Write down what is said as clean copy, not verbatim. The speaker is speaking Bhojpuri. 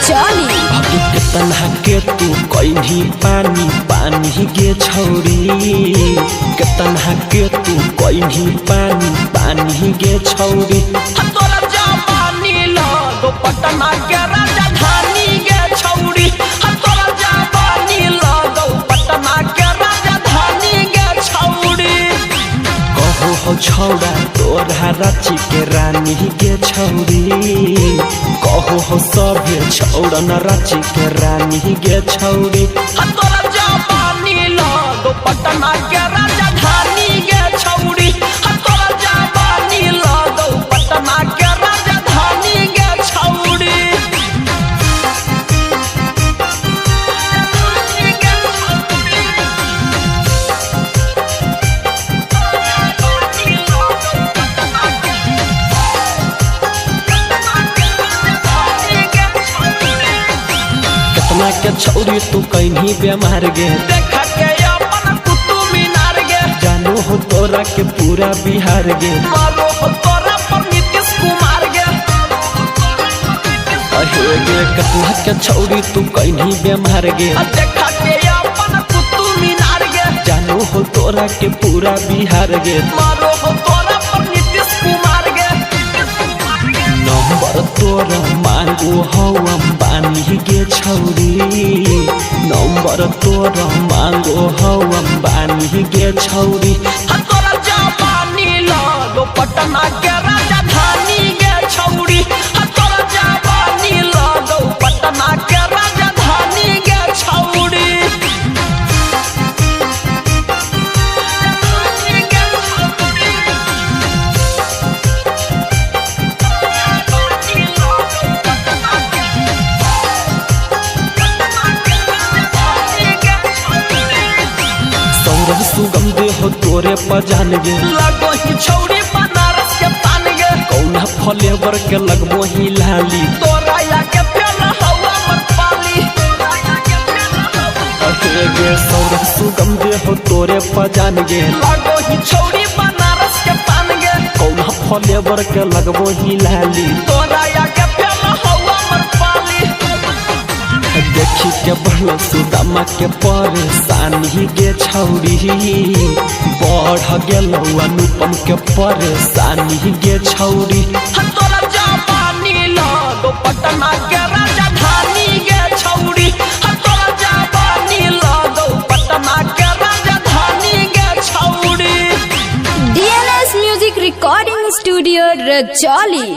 रचौली। कितना के तू कहीं पानी पानी गे छौरी, कितना के तू कहीं पानी पानी गे छौरी। तोरा जवानी लगो पटना के राजधानी गे छौरी, तोरा जवानी लगो पटना के राजधानी गे छौरी। कहो हो छौड़ा तोरा रांची के रानी गे छौरी, कहो हो सभे छौड़ा न रांची के रानी गे छौरी। तोरा जवानी लगो पटना के राजधानी गे छौरी, तोरा जवानी लगो पटना के राजधानी गे छौरी। कितना के छौरी तू कहीं बेमार गे, देखा के अपन कुतुब मीनार गे, जानो हो तोरा के पूरा बिहार गे। मारो हो तोरा पर नीतीश कुमार गे। अहे गे कितना के छौरी तू कहीं बेमार गे, देखा के अपन कुतुब मीनार गे, जानो हो तोरा के पूरा बिहार गे। मारो हो तोरा पर नीतीश कुमार गे। नंबर तोरा मांगो हो अंबानी गे छौरी, नंबर तोरा मांगो हो अंबानी गे छौरी। तोरा जवानी लगो पटना के राजधानी गे छौरी, तोरा जवानी लगो पटना के राजधानी गे छौरी। सौरभ सुगम दे हो तोरे पजान गे, लगो ही छौरी बनारस के पान गे, कौना फ्लेवर के लगबो ही लाली। तोरा या के फेल हवा मत पाली। अहे गे सौरभ सुगम दे हो तोरे पजान गे, लगो ही छौरी बनारस के पान गे, कौना फ्लेवर के लगबो ही लाली। तोरा या के फेल हवा मत पाली। देखी के बढ़ल सुदामा के परेशानी गे छौरी, बढ़ गेल अनुपम के परेशानी गे छौरी। तोरा जवानी लगो पटना के राजधानी गे छौरी, तोरा जवानी लगो पटना के राजधानी गे छौरी। DNS music recording studio रचौली।